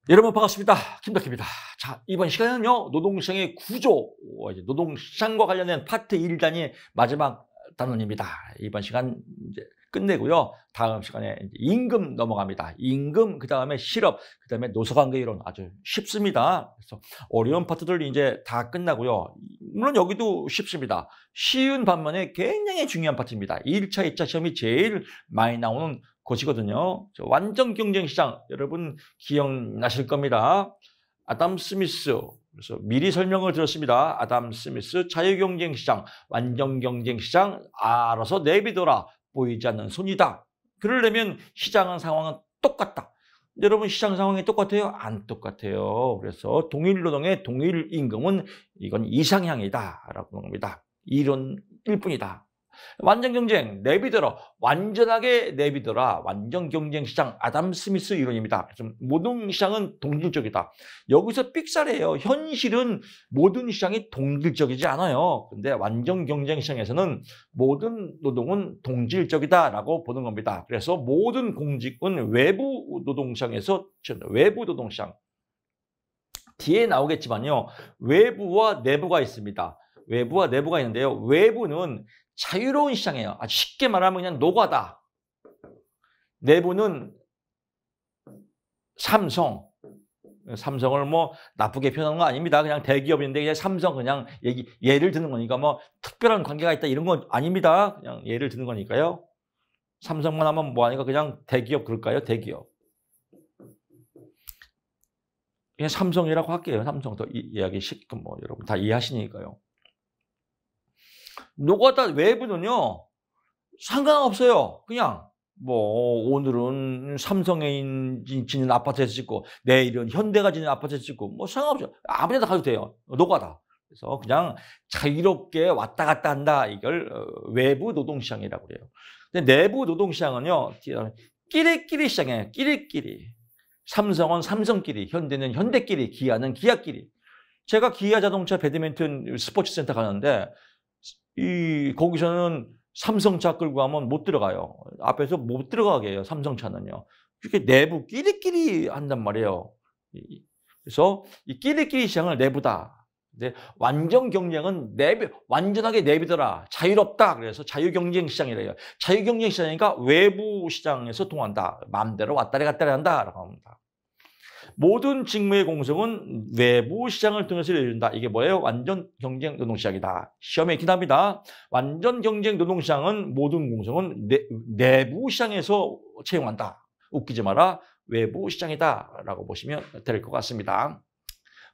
여러분 반갑습니다. 김덕희입니다. 자, 이번 시간은요, 노동시장의 구조, 노동시장과 관련된 파트 1단이 마지막 단원입니다. 이번 시간 이제 끝내고요. 다음 시간에 이제 임금 넘어갑니다. 임금, 그 다음에 실업, 그 다음에 노사관계 이론 아주 쉽습니다. 그래서 어려운 파트들 이제 다 끝나고요. 물론 여기도 쉽습니다. 쉬운 반면에 굉장히 중요한 파트입니다. 1차, 2차 시험이 제일 많이 나오는 곳이거든요. 완전 경쟁시장 여러분 기억나실 겁니다. 아담 스미스, 그래서 미리 설명을 드렸습니다. 아담 스미스 자유경쟁시장, 완전 경쟁시장 알아서 내비둬라, 보이지 않는 손이다. 그러려면 시장 상황은 똑같다. 여러분 시장 상황이 똑같아요? 안 똑같아요. 그래서 동일 노동의 동일 임금은 이건 이상향이다 라고 하는 겁니다. 이론일 뿐이다. 완전 경쟁 내비둬라, 완전하게 내비둬라. 완전 경쟁 시장 아담 스미스 이론입니다. 그래서 모든 시장은 동질적이다. 여기서 삑사리예요. 현실은 모든 시장이 동질적이지 않아요. 근데 완전 경쟁 시장에서는 모든 노동은 동질적이다라고 보는 겁니다. 그래서 모든 공직은 외부 노동시장에서 외부 노동시장 뒤에 나오겠지만요. 외부와 내부가 있습니다. 외부와 내부가 있는데요. 외부는 자유로운 시장이에요. 아주 쉽게 말하면 그냥 노가다. 내부는 삼성을 뭐 나쁘게 표현하는 거 아닙니다. 그냥 대기업인데 그냥 삼성 그냥 예를 드는 거니까 뭐 특별한 관계가 있다 이런 건 아닙니다. 그냥 예를 드는 거니까요. 삼성만 하면 뭐 하니까 그냥 대기업 그럴까요? 대기업. 그냥 삼성이라고 할게요. 삼성 더 이야기 쉽게 뭐 여러분 다 이해하시니까요. 노가다 외부는요 상관없어요. 그냥 뭐 오늘은 삼성에 짓는 아파트에서 짓고 내일은 현대가 짓는 아파트에서 짓고 뭐 상관없죠. 아무 데나 가도 돼요. 노가다. 그래서 그냥 자유롭게 왔다 갔다 한다. 이걸 외부 노동시장이라고 그래요. 근데 내부 노동시장은요 끼리끼리 시장이에요. 끼리끼리. 삼성은 삼성끼리, 현대는 현대끼리, 기아는 기아끼리. 제가 기아 자동차 배드민턴 스포츠센터 가는데 거기서는 삼성차 끌고 가면 못 들어가요. 앞에서 못 들어가게 해요. 삼성차는요. 그렇게 내부 끼리끼리 한단 말이에요. 그래서 이 끼리끼리 시장을 내부다. 근데 완전 경쟁은 완전하게 내비더라. 자유롭다. 그래서 자유경쟁 시장이래요. 자유경쟁 시장이니까 외부 시장에서 통한다. 마음대로 왔다리 갔다리 한다라고 합니다. 모든 직무의 공석은 외부 시장을 통해서 이룬다. 이게 뭐예요? 완전 경쟁 노동시장이다. 시험에 있긴 합니다. 완전 경쟁 노동시장은 모든 공석은 내부 시장에서 채용한다. 웃기지 마라. 외부 시장이다. 라고 보시면 될 것 같습니다.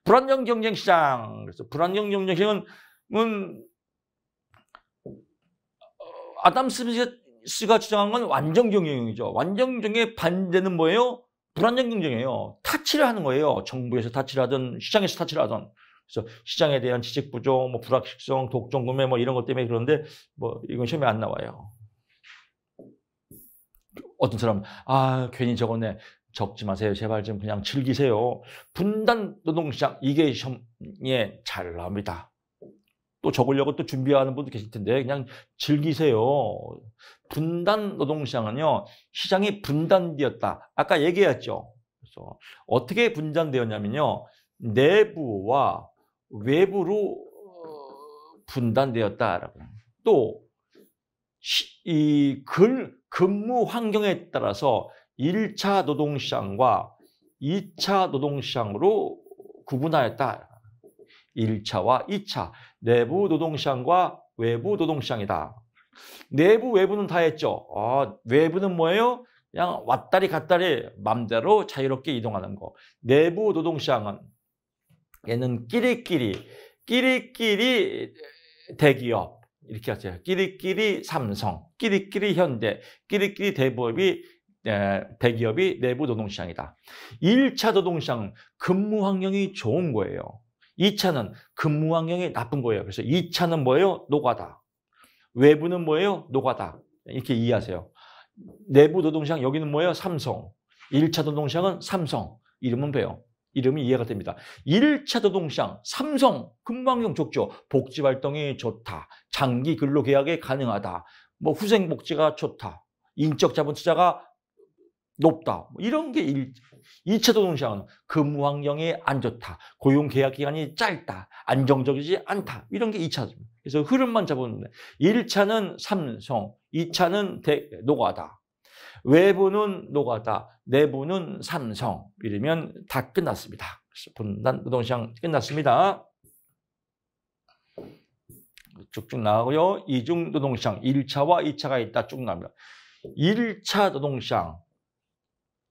불안정 경쟁 시장. 그래서 불안정 경쟁 시장은 아담 스미스가 주장한 건 완전 경쟁이죠. 완전 경쟁의 반대는 뭐예요? 불안정 경쟁이에요. 타치를 하는 거예요. 정부에서 타치를 하든 시장에서 타치를 하든. 그래서 시장에 대한 지식 부족, 뭐 불확실성, 독점 구매 뭐 이런 것 때문에 그런데 뭐 이건 시험에 안 나와요. 어떤 사람 괜히 적었네. 적지 마세요. 제발 좀 그냥 즐기세요. 분단 노동시장 이게 시험에 잘 나옵니다. 또 적으려고 또 준비하는 분도 계실 텐데 그냥 즐기세요. 분단 노동시장은요. 시장이 분단되었다. 아까 얘기했죠. 그래서 어떻게 분단되었냐면요. 내부와 외부로 분단되었다라고. 또 이 근무 환경에 따라서 1차 노동시장과 2차 노동시장으로 구분하였다. 1차와 2차 내부 노동시장과 외부 노동시장이다. 내부 외부는 다 했죠. 외부는 뭐예요? 그냥 왔다리 갔다리 맘대로 자유롭게 이동하는 거. 내부 노동시장은 얘는 끼리끼리 대기업 이렇게 하세요. 끼리끼리 삼성, 끼리끼리 현대, 끼리끼리 대기업이 내부 노동시장이다. 1차 노동시장은 근무 환경이 좋은 거예요. 2차는 근무 환경이 나쁜 거예요. 그래서 2차는 뭐예요? 노가다. 외부는 뭐예요? 노가다. 이렇게 이해하세요. 내부 노동시장 여기는 뭐예요? 삼성. 1차 노동시장은 삼성. 이름은 배요. 이름이 이해가 됩니다. 1차 노동시장 삼성 근무 환경 좋죠. 복지 활동이 좋다. 장기 근로 계약이 가능하다. 뭐 후생 복지가 좋다. 인적 자본 투자가 높다. 이런 게 2차 노동시장은 근무 환경이 안 좋다. 고용 계약 기간이 짧다. 안정적이지 않다. 이런 게 2차죠. 그래서 흐름만 잡았는데 1차는 삼성, 2차는 노가다. 외부는 노가다, 내부는 삼성. 이러면 다 끝났습니다. 분단 노동시장 끝났습니다. 쭉쭉 나가고요. 이중 노동시장 1차와 2차가 있다 쭉 나옵니다. 1차 노동시장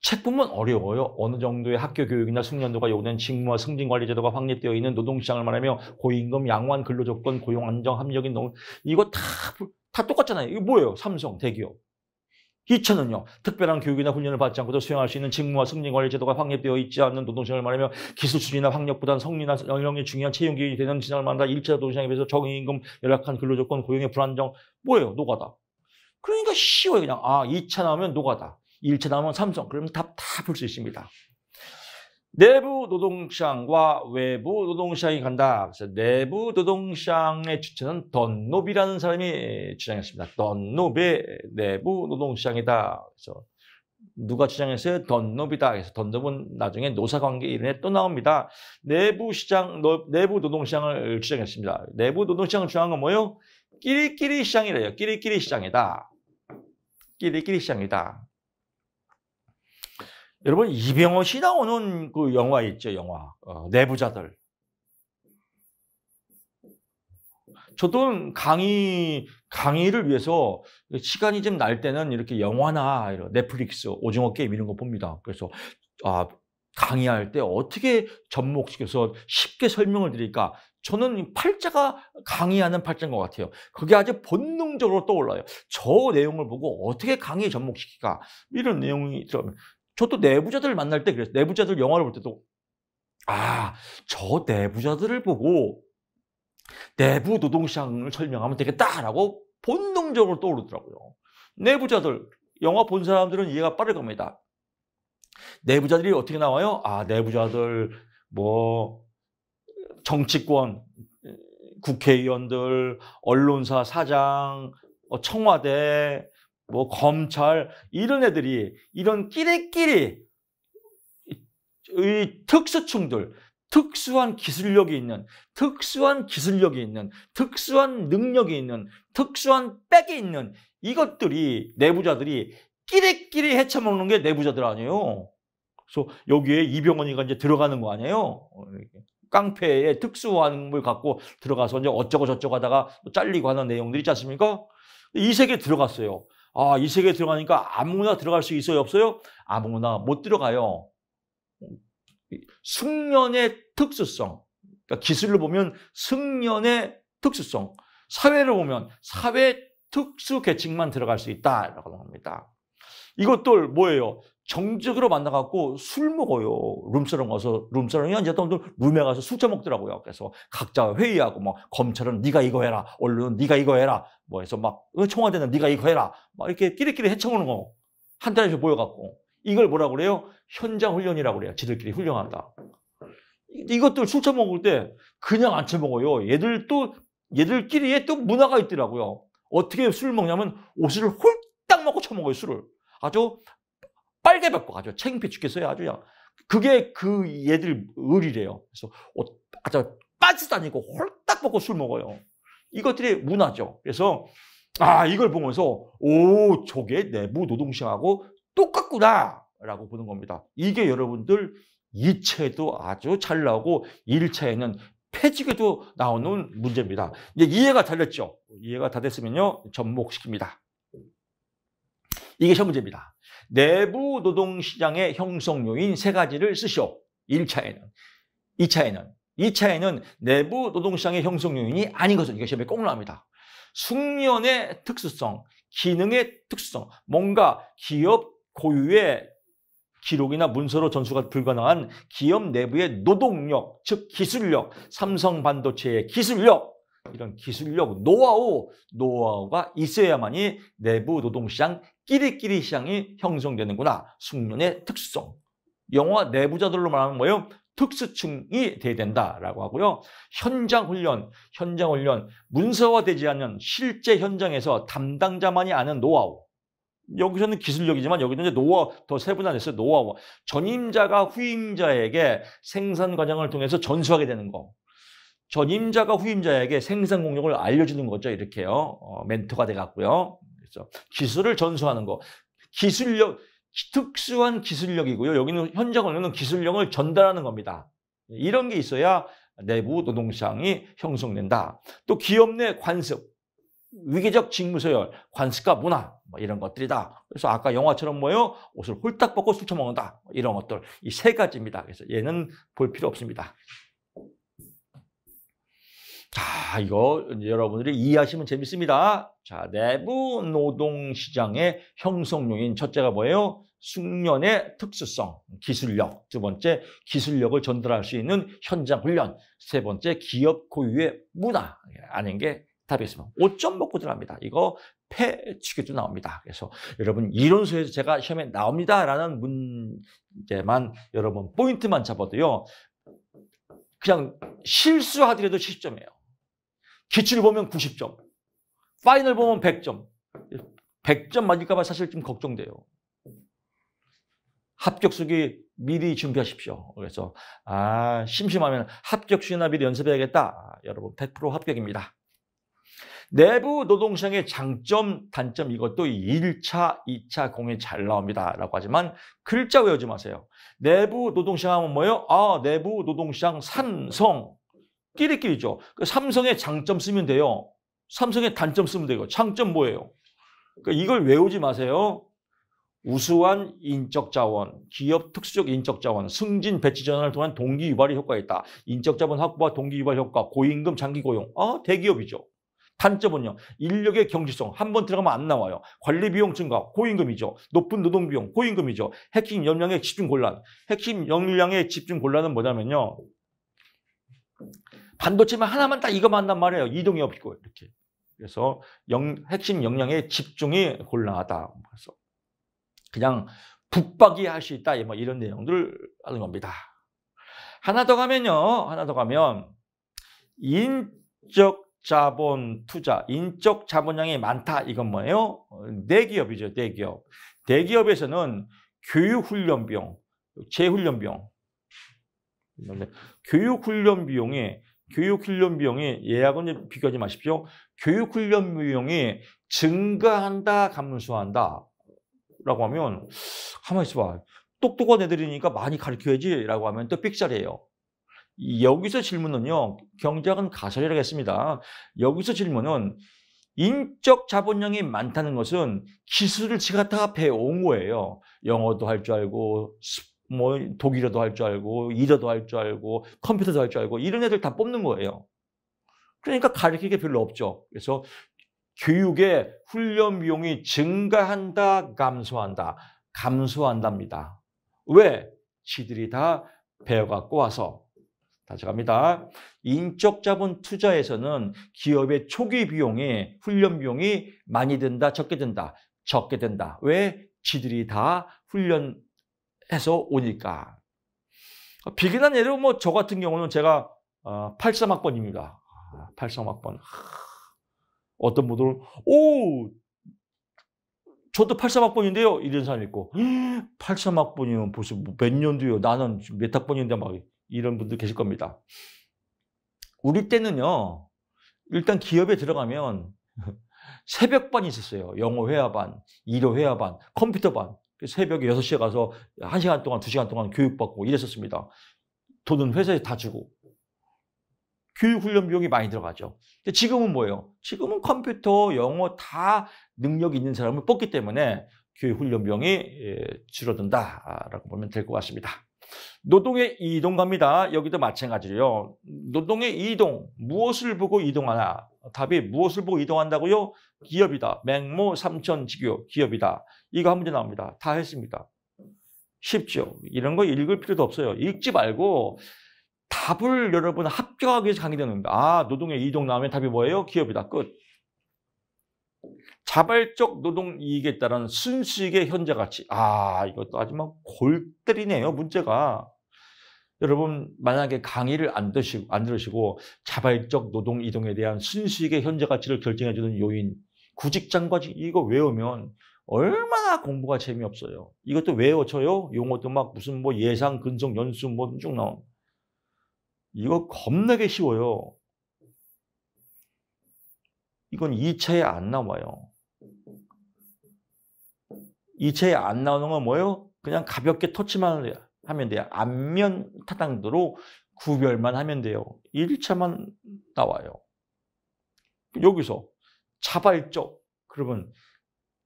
책 보면 어려워요. 어느 정도의 학교 교육이나 숙련도가 요구된 직무와 승진 관리 제도가 확립되어 있는 노동시장을 말하며 고임금, 양호한 근로조건, 고용 안정, 합리적인 노동 이거 다 똑같잖아요. 이거 뭐예요? 삼성, 대기업. 2차는요. 특별한 교육이나 훈련을 받지 않고도 수행할 수 있는 직무와 승진 관리 제도가 확립되어 있지 않는 노동시장을 말하며 기술 수준이나 학력보다는 성리나 연령이 중요한 채용 기회가 되는 시장을 말한다. 1차 노동시장에 비해서 적임금, 열악한 근로조건, 고용의 불안정. 뭐예요? 노가다. 그러니까 쉬워요. 그냥 2차 나오면 노가다. 1차 나오면 삼성. 그러면 답 다 볼 수 있습니다. 내부 노동시장과 외부 노동시장이 간다. 그래서 내부 노동시장의 주체는 던롭이라는 사람이 주장했습니다. 던롭의 내부 노동시장이다. 그래서 누가 주장했어요? 던롭이다. 그래서 던롭은 나중에 노사관계 이론에 또 나옵니다. 내부 노동시장을 주장했습니다. 내부 노동시장을 주장한 건 뭐예요? 끼리끼리 시장이래요. 끼리끼리 시장이다. 끼리끼리 시장이다. 여러분 이병헌이 나오는 그 영화 있죠, 영화 내부자들. 저도 강의를 위해서 시간이 좀 날 때는 이렇게 영화나 이런 넷플릭스, 오징어 게임 이런 거 봅니다. 그래서 강의할 때 어떻게 접목시켜서 쉽게 설명을 드릴까? 저는 팔자가 강의하는 팔자인 것 같아요. 그게 아주 본능적으로 떠올라요. 저 내용을 보고 어떻게 강의에 접목시킬까? 이런 내용이 들어가면. 저도 내부자들을 만날 때 그랬어요. 내부자들 영화를 볼 때도 저 내부자들을 보고 내부 노동시장을 설명하면 되겠다라고 본능적으로 떠오르더라고요. 내부자들, 영화 본 사람들은 이해가 빠를 겁니다. 내부자들이 어떻게 나와요? 내부자들 정치권, 국회의원들, 언론사 사장, 청와대, 검찰 이런 애들이 이런 끼리끼리 특수충들, 특수한 기술력이 있는, 특수한 능력이 있는, 특수한 백이 있는 이것들이 내부자들이 끼리끼리 헤쳐먹는 게 내부자들 아니에요. 그래서 여기에 이병헌이가 이제 들어가는 거 아니에요. 깡패의 특수함을 갖고 들어가서 이제 어쩌고 저쩌고 하다가 잘리고 하는 내용들이 있지 않습니까? 이 세계에 들어갔어요. 이 세계에 들어가니까 아무나 들어갈 수 있어요? 없어요? 아무나 못 들어가요. 숙련의 특수성, 그러니까 기술로 보면 숙련의 특수성, 사회를 보면 사회 특수 계층만 들어갈 수 있다라고 합니다. 이것들 뭐예요? 정적으로 만나갖고 술 먹어요. 룸사롱 가서, 룸사롱이 아니라 룸에 가서 술 처먹더라고요. 그래서 각자 회의하고 검찰은 네가 이거 해라, 언론은 네가 이거 해라, 해서 청와대는 네가 이거 해라, 이렇게 끼리끼리 헤쳐오는 거. 한 자리에서 모여갖고. 이걸 뭐라고 그래요? 현장 훈련이라고 그래요. 지들끼리 훈련한다. 이것들 술 처먹을 때 그냥 안 처먹어요. 얘들끼리에 또 문화가 있더라고요. 어떻게 술을 먹냐면 옷을 홀딱 먹고 처먹어요, 술을. 아주 빨개 벗고 아주 창피해 죽겠어요. 아주 그냥. 그게 얘들 의리래요. 그래서 아주 빠지도 다니고 홀딱 벗고 술 먹어요. 이것들이 문화죠. 그래서 이걸 보면서 저게 내부 노동시장하고 똑같구나 라고 보는 겁니다. 이게 여러분들 2차에도 아주 잘 나오고 1차에는 패직에도 나오는 문제입니다. 이제 이해가 다 됐죠? 이해가 다 됐으면요, 접목시킵니다. 이게 시험 문제입니다. 내부 노동시장의 형성 요인 3가지를 쓰시오. 1차에는. 2차에는 내부 노동시장의 형성 요인이 아닌 것은 이게 시험에 꼭 나옵니다. 숙련의 특수성, 기능의 특수성, 뭔가 기업 고유의 기록이나 문서로 전수가 불가능한 기업 내부의 노동력, 즉 기술력, 삼성 반도체의 기술력, 이런 기술력, 노하우가 있어야만이 내부 노동시장, 끼리끼리 시장이 형성되는구나. 숙련의 특수성. 영화 내부자들로 말하면 뭐예요? 특수층이 돼야 된다라고 하고요. 현장 훈련, 문서화되지 않는 실제 현장에서 담당자만이 아는 노하우. 여기서는 기술력이지만 여기는 이제 노하우 더 세분화됐어요. 노하우. 전임자가 후임자에게 생산 과정을 통해서 전수하게 되는 거. 전임자가 후임자에게 생산 공력을 알려주는 거죠. 이렇게요. 멘토가 돼갖고요. 그래서 기술을 전수하는 거. 기술력, 특수한 기술력이고요. 여기는 현장으로는 기술력을 전달하는 겁니다. 이런 게 있어야 내부 노동시장이 형성된다. 또 기업 내 관습, 위계적 직무 서열, 관습과 문화 뭐 이런 것들이다. 그래서 아까 영화처럼 뭐예요? 옷을 홀딱 벗고 술 처먹는다. 이런 것들. 이 세 가지입니다. 그래서 얘는 볼 필요 없습니다. 자, 이거 여러분들이 이해하시면 재밌습니다. 자, 내부 노동시장의 형성 요인 첫째가 뭐예요? 숙련의 특수성, 기술력. 두 번째, 기술력을 전달할 수 있는 현장 훈련. 세 번째, 기업 고유의 문화. 아닌 게 답이었습니다. 5점 먹고 들어갑니다. 이거 폐취계도 나옵니다. 그래서 여러분 이론서에서 제가 시험에 나옵니다라는 문제만 여러분 포인트만 잡아도요. 그냥 실수하더라도 70점이에요. 기출 보면 90점, 파이널 보면 100점. 100점 맞을까 봐 사실 좀 걱정돼요. 합격수기 미리 준비하십시오. 그래서 심심하면 합격수기나 미리 연습해야겠다. 여러분 100% 합격입니다. 내부 노동시장의 장점, 단점 이것도 1차, 2차 공에 잘 나옵니다. 라고 하지만 글자 외우지 마세요. 내부 노동시장 하면 뭐예요? 내부 노동시장 삼성. 끼리끼리죠. 그 삼성의 장점 쓰면 돼요. 삼성의 단점 쓰면 돼요. 장점 뭐예요? 그러니까 이걸 외우지 마세요. 우수한 인적 자원, 기업 특수적 인적 자원, 승진 배치 전환을 통한 동기 유발의 효과가 있다. 인적 자원 확보와 동기 유발 효과, 고임금 장기 고용. 대기업이죠. 단점은요. 인력의 경직성. 한번 들어가면 안 나와요. 관리 비용 증가, 고임금이죠. 높은 노동 비용, 고임금이죠. 핵심 역량의 집중 곤란. 핵심 역량의 집중 곤란은 뭐냐면요. 반도체만 하나만 딱 이거만 한단 말이에요. 이동이 없고 이렇게. 그래서 핵심 역량의 집중이 곤란하다. 그래서 그냥 북박이 할 수 있다. 뭐 이런 내용들을 하는 겁니다. 하나 더 가면 인적 자본 투자, 인적 자본량이 많다. 이건 뭐예요? 대기업이죠. 대기업. 대기업에서는 교육훈련 비용, 재훈련 비용. 교육훈련 비용이 예약은 비교하지 마십시오. 교육훈련 비용이 증가한다, 감소한다. 라고 하면 가만히 있어봐. 똑똑한 애들이니까 많이 가르쳐야지 라고 하면 또 삑살이에요. 여기서 질문은요. 경제학은 가설이라고 했습니다. 여기서 질문은 인적 자본량이 많다는 것은 기술을 지가 다 배워온 거예요. 영어도 할 줄 알고 뭐 독일어도 할 줄 알고 일어도 할 줄 알고 컴퓨터도 할 줄 알고 이런 애들 다 뽑는 거예요. 그러니까 가르칠 게 별로 없죠. 그래서 교육의 훈련 비용이 증가한다, 감소한다. 감소한답니다. 왜? 지들이 다 배워갖고 와서. 다시 갑니다. 인적 자본 투자에서는 기업의 초기 비용이, 훈련 비용이 많이 든다, 적게 든다. 적게 된다. 왜? 지들이 다 훈련해서 오니까. 비근한 예로 뭐 저 같은 경우는 제가 83학번입니다. 83학번. 어떤 분들은 저도 83학번인데요. 이런 사람이 있고 83학번이면 벌써 몇 년도요. 나는 몇 학번인데 막 이런 분들 계실 겁니다. 우리 때는요. 일단 기업에 들어가면 새벽반이 있었어요. 영어 회화반, 일어 회화반, 컴퓨터반. 새벽에 6시에 가서 1시간 동안, 2시간 동안 교육받고 이랬었습니다. 돈은 회사에 다 주고. 교육훈련 비용이 많이 들어가죠. 근데 지금은 뭐예요? 지금은 컴퓨터, 영어 다 능력이 있는 사람을 뽑기 때문에 교육훈련 비용이 줄어든다라고 보면 될 것 같습니다. 노동의 이동 갑니다. 여기도 마찬가지로요. 노동의 이동, 무엇을 보고 이동하나? 답이 무엇을 보고 이동한다고요? 기업이다. 맹모, 삼천, 지교, 기업이다. 이거 한 문제 나옵니다. 다 했습니다. 쉽죠? 이런 거 읽을 필요도 없어요. 읽지 말고 답을 여러분 합격하기 위해서 강의되는 겁니다. 노동의 이동 나오면 답이 뭐예요? 기업이다. 끝. 자발적 노동 이익에 따른 순수익의 현재 가치. 이것도 아주 막 골 때리네요, 문제가. 여러분, 만약에 강의를 안 들으시고 자발적 노동 이동에 대한 순수익의 현재 가치를 결정해주는 요인, 구직장과직 이거 외우면 얼마나 공부가 재미없어요. 이것도 왜 외쳐요? 용어도 막 무슨 뭐 예상, 근속, 연수 뭐 쭉 나온. 이거 겁나게 쉬워요. 이건 2차에 안 나와요. 2차에 안 나오는 건 뭐예요? 그냥 가볍게 터치만 하면 돼요. 앞면 타당도로 구별만 하면 돼요. 1차만 나와요. 여기서 자발적, 그러면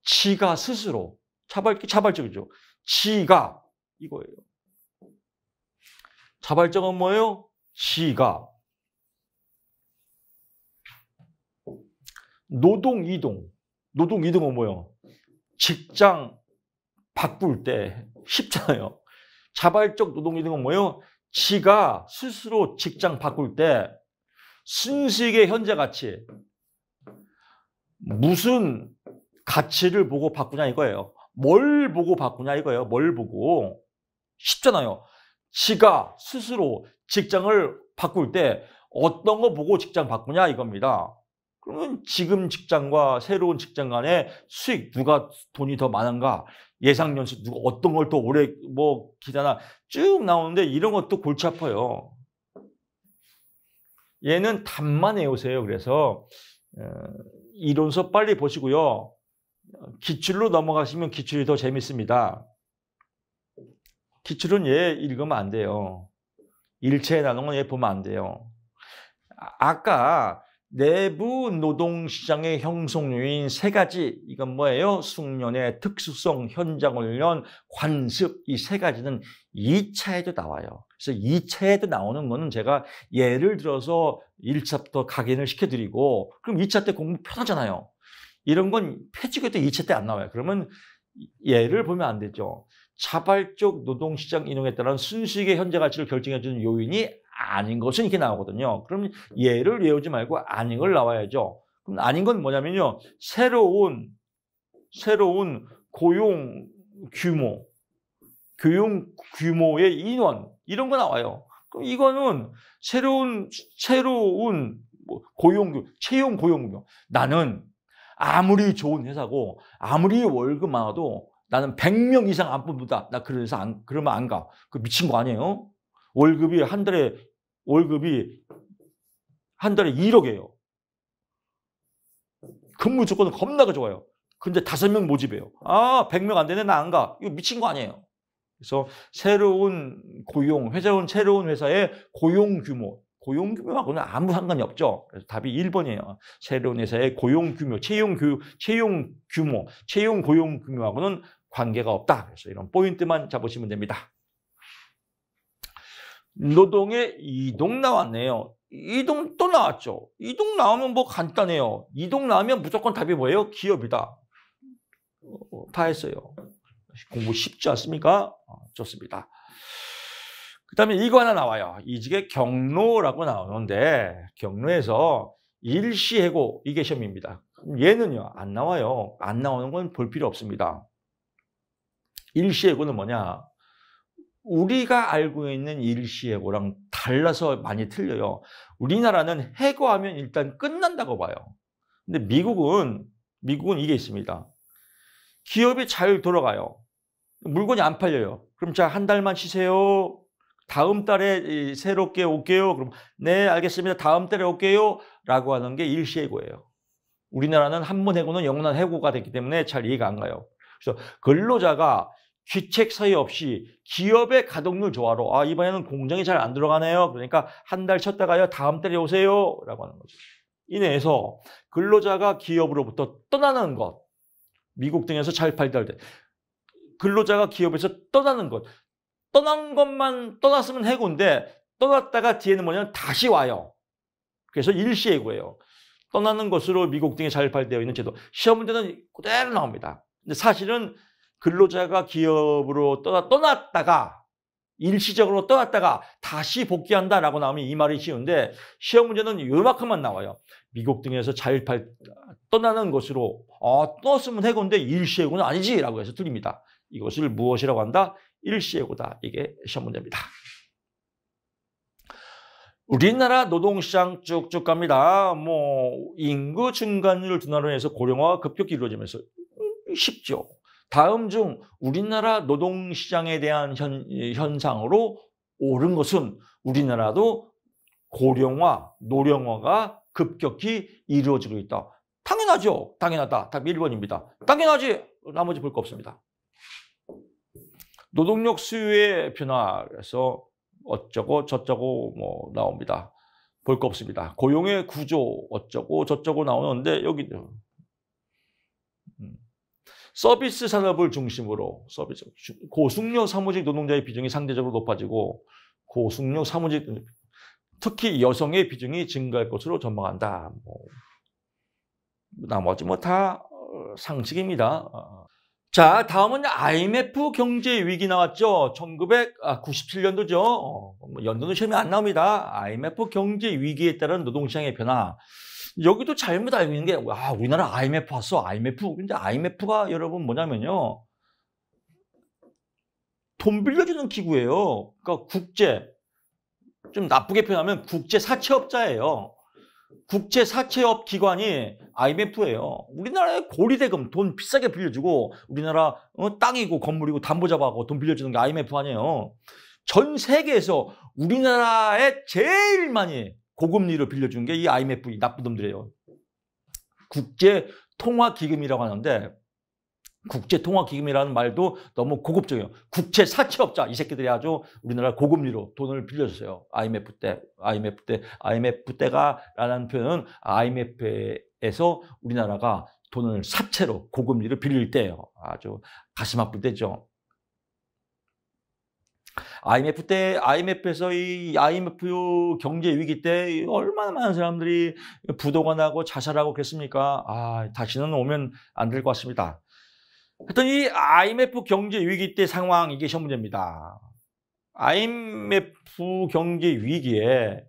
지가 스스로, 자발적이죠. 지가 이거예요. 자발적은 뭐예요? 지가. 노동 이동은 뭐예요? 직장 바꿀 때 쉽잖아요. 자발적 노동 이동은 뭐예요? 지가 스스로 직장 바꿀 때 순수익의 현재 가치, 무슨 가치를 보고 바꾸냐 이거예요. 뭘 보고 바꾸냐 이거예요. 뭘 보고. 쉽잖아요. 지가 스스로 직장을 바꿀 때 어떤 거 보고 직장 바꾸냐 이겁니다. 그러면 지금 직장과 새로운 직장 간의 수익, 누가 돈이 더 많은가, 예상 연수, 누가 어떤 걸 더 오래 뭐 기다나 쭉 나오는데 이런 것도 골치 아파요. 얘는 답만 외우세요. 그래서 이론서 빨리 보시고요. 기출로 넘어가시면 기출이 더 재밌습니다. 기출은 얘 읽으면 안 돼요. 일체에 나누는 건 얘 보면 안 돼요. 아까 내부 노동시장의 형성 요인 3가지, 이건 뭐예요? 숙련의 특수성, 현장 훈련, 관습, 이 3가지는 2차에도 나와요. 그래서 2차에도 나오는 거는 제가 예를 들어서 1차부터 각인을 시켜드리고, 그럼 2차 때 공부 편하잖아요. 이런 건 패치교도 2차 때 안 나와요. 그러면 예를 보면 안 되죠. 자발적 노동시장 인용에 따른 순수익의 현재 가치를 결정해주는 요인이 아닌 것은 이렇게 나오거든요. 그럼 예를 외우지 말고 아닌 걸 나와야죠. 그럼 아닌 건 뭐냐면요. 새로운 고용 규모의 인원, 이런 거 나와요. 그럼 이거는 새로운 채용 고용 규모. 나는 아무리 좋은 회사고 아무리 월급 많아도 나는 100명 이상 안 뽑는다. 나 그래서 그러면 안 가. 그 미친 거 아니에요? 월급이 한 달에 1억이에요. 근무 조건은 겁나게 좋아요. 근데 5명 모집해요. 100명 안 되네, 나 안 가. 이거 미친 거 아니에요. 그래서 새로운 회사의 고용 규모하고는 아무 상관이 없죠. 그래서 답이 1번이에요. 새로운 회사의 고용 규모, 채용 고용 규모하고는 관계가 없다. 그래서 이런 포인트만 잡으시면 됩니다. 노동의 이동 나왔네요. 이동 또 나왔죠. 이동 나오면 뭐 간단해요. 이동 나오면 무조건 답이 뭐예요? 기업이다. 다 했어요. 공부 쉽지 않습니까? 좋습니다. 그 다음에 이거 하나 나와요. 이직의 경로라고 나오는데, 경로에서 일시해고, 이게 시험입니다. 얘는요, 안 나와요. 안 나오는 건 볼 필요 없습니다. 일시해고는 뭐냐? 우리가 알고 있는 일시해고랑 달라서 많이 틀려요. 우리나라는 해고하면 일단 끝난다고 봐요. 근데 미국은 이게 있습니다. 기업이 잘 돌아가요. 물건이 안 팔려요. 그럼 자, 한 달만 쉬세요. 다음 달에 새롭게 올게요. 그럼 네, 알겠습니다. 다음 달에 올게요. 라고 하는 게 일시해고예요. 우리나라는 한 번 해고는 영원한 해고가 됐기 때문에 잘 이해가 안 가요. 그래서 근로자가 귀책 사유 없이 기업의 가동률 조화로 이번에는 공정이 잘 안 들어가네요. 그러니까 한 달 쉬었다가요. 다음 달에 오세요. 라고 하는 거죠. 이내에서 근로자가 기업으로부터 떠나는 것, 미국 등에서 잘 발달돼. 근로자가 기업에서 떠나는 것, 떠난 것만 떠났으면 해고인데 떠났다가 뒤에는 뭐냐면 다시 와요. 그래서 일시해고예요. 떠나는 것으로 미국 등에 잘 발달되어 있는 제도. 시험 문제는 그대로 나옵니다. 근데 사실은 근로자가 기업으로 떠났다가 일시적으로 떠났다가 다시 복귀한다라고 나오면 이 말이 쉬운데 시험 문제는 요만큼만 나와요. 미국 등에서 잘 떠나는 것으로 떠났으면 해고인데 일시해고는 아니지라고 해서 틀립니다. 이것을 무엇이라고 한다? 일시해고다. 이게 시험 문제입니다. 우리나라 노동시장 쭉쭉 갑니다. 인구 증가율 둔화로 해서 고령화가 급격히 이루어지면서 쉽죠. 다음 중 우리나라 노동시장에 대한 현상으로 옳은 것은 우리나라도 고령화, 노령화가 급격히 이루어지고 있다. 당연하죠. 당연하다. 답 1번입니다. 당연하지. 나머지 볼 거 없습니다. 노동력 수요의 변화에서 어쩌고 저쩌고 뭐 나옵니다. 볼 거 없습니다. 고용의 구조 어쩌고 저쩌고 나오는데 여기 서비스 산업을 중심으로 고숙련 사무직 노동자의 비중이 상대적으로 높아지고 고숙련 사무직 특히 여성의 비중이 증가할 것으로 전망한다. 뭐, 나머지 뭐 다 상식입니다. 자, 다음은 IMF 경제 위기 나왔죠. 1997년도죠. 연도는 시험에 안 나옵니다. IMF 경제 위기에 따른 노동시장의 변화. 여기도 잘못 알고 있는 게, 우리나라 IMF 왔어, IMF. 근데 IMF가 여러분 뭐냐면요. 돈 빌려주는 기구예요. 그러니까 좀 나쁘게 표현하면 국제 사채업자예요. 국제 사채업 기관이 IMF예요. 우리나라에 고리대금 돈 비싸게 빌려주고 우리나라 땅이고 건물이고 담보 잡아고 돈 빌려주는 게 IMF 아니에요. 전 세계에서 우리나라에 제일 많이 고금리를 빌려준 게 이 IMF, 이 나쁜 놈들이에요. 국제통화기금이라고 하는데 국제통화기금이라는 말도 너무 고급적이에요. 국제사채업자, 이 새끼들이 아주 우리나라 고금리로 돈을 빌려줬어요. IMF 때가 라는 표현은 IMF에서 우리나라가 돈을 사채로 고금리를 빌릴 때예요. 아주 가슴 아플 때죠. IMF에서 이 IMF 경제 위기 때 얼마나 많은 사람들이 부도가 나고 자살하고 그랬습니까? 다시는 오면 안 될 것 같습니다. 하여튼 이 IMF 경제 위기 때 상황, 이게 시험 문제입니다. IMF 경제 위기에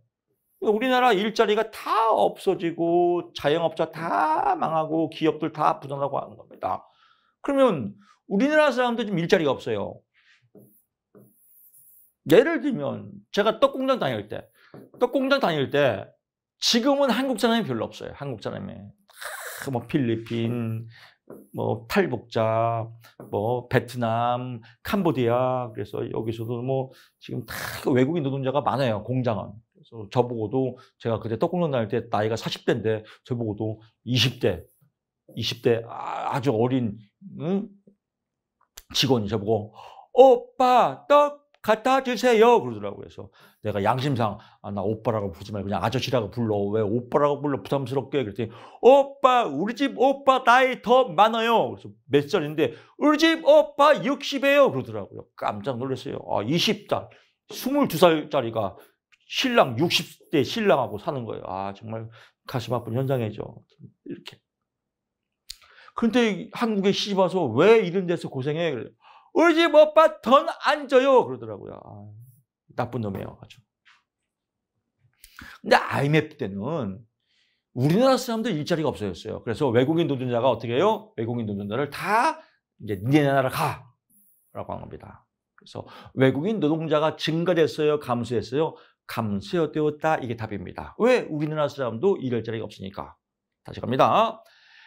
우리나라 일자리가 다 없어지고 자영업자 다 망하고 기업들 다 부도나고 하는 겁니다. 그러면 우리나라 사람들 지금 일자리가 없어요. 예를 들면 제가 떡공장 다닐 때 지금은 한국 사람이 별로 없어요. 한국 사람이 뭐 필리핀, 뭐 탈북자, 뭐 베트남, 캄보디아, 그래서 여기서도 뭐 지금 다 외국인 노동자가 많아요. 공장은. 그래서 저보고도 제가 그때 떡공장 다닐 때 나이가 40대인데 저보고도 20대 아주 어린 직원이 저보고 오빠 떡 갖다 주세요 그러더라고요. 그래서 내가 양심상 나 오빠라고 부르지 말고 그냥 아저씨라고 불러. 왜 오빠라고 불러 부담스럽게. 그랬더니 오빠, 우리 집 오빠 나이 더 많아요. 그래서 몇 살인데 우리 집 오빠 60이에요 그러더라고요. 깜짝 놀랐어요. 20살 22살짜리가 신랑 60대 신랑하고 사는 거예요. 정말 가슴 아픈 현장이죠. 이렇게. 그런데 한국에 시집 와서 왜 이런 데서 고생해? 우리 집 오빠 돈 안 줘요 그러더라고요. 나쁜 놈이에요. 아주. 근데 IMF 때는 우리나라 사람들 일자리가 없어졌어요. 그래서 외국인 노동자가 어떻게 해요? 외국인 노동자를 다 이제 니네 나라 가! 라고 한 겁니다. 그래서 외국인 노동자가 증가됐어요? 감소했어요? 감소되었다. 이게 답입니다. 왜? 우리나라 사람도 일할 자리가 없으니까. 다시 갑니다.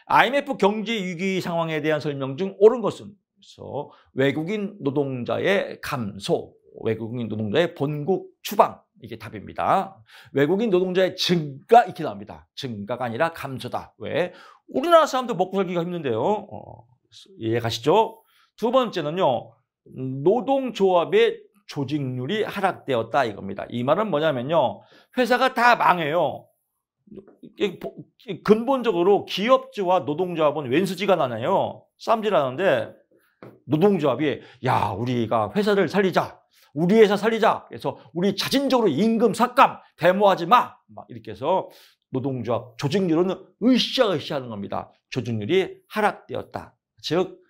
IMF 경제 위기 상황에 대한 설명 중 옳은 것은 그래서 외국인 노동자의 감소, 외국인 노동자의 본국 추방, 이게 답입니다. 외국인 노동자의 증가, 이렇게 나옵니다. 증가가 아니라 감소다. 왜? 우리나라 사람도 먹고 살기가 힘든데요. 이해 가시죠? 두 번째는요, 노동조합의 조직률이 하락되었다 이겁니다. 이 말은 뭐냐면요, 회사가 다 망해요. 근본적으로 기업주와 노동조합은 왼수지간하네요. 쌈질하는데 노동조합이 우리가 회사를 살리자. 우리 회사 살리자. 그래서 우리 자진적으로 임금 삭감, 데모하지 마. 막 이렇게 해서 노동조합 조직률은 으쌰으쌰 하는 겁니다. 조직률이 하락되었다. 즉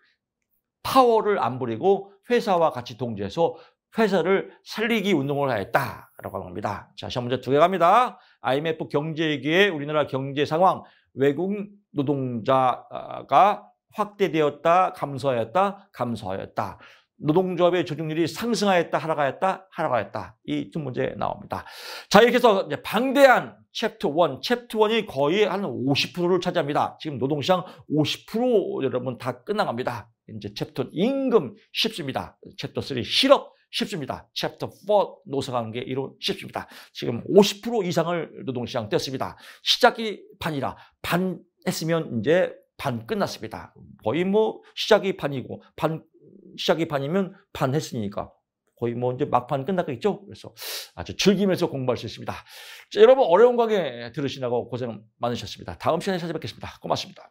파워를 안 부리고 회사와 같이 동조해서 회사를 살리기 운동을 하였다라고 하는 겁니다. 자, 시험 문제 2개 갑니다. IMF 경제위기에 우리나라 경제 상황, 외국인 노동자가 확대되었다, 감소하였다, 감소하였다. 노동조합의 조직률이 상승하였다, 하락하였다, 하락하였다. 이 두 문제 나옵니다. 자, 이렇게 해서 이제 방대한 챕터 1, 챕터 1이 거의 한 50%를 차지합니다. 지금 노동시장 50% 여러분 다 끝나갑니다. 이제 챕터 임금 쉽습니다. 챕터 3 실업 쉽습니다. 챕터 4 노사관계 이론 쉽습니다. 지금 50% 이상을 노동시장 뗐습니다. 시작이 반이라 반 했으면 이제 반 끝났습니다. 거의 뭐 시작이 반이고 시작이 반이면 반 했으니까 거의 뭐 이제 막판 끝났겠죠. 그래서 아주 즐기면서 공부할 수 있습니다. 자, 여러분 어려운 강의 들으시느라고 고생 많으셨습니다. 다음 시간에 찾아뵙겠습니다. 고맙습니다.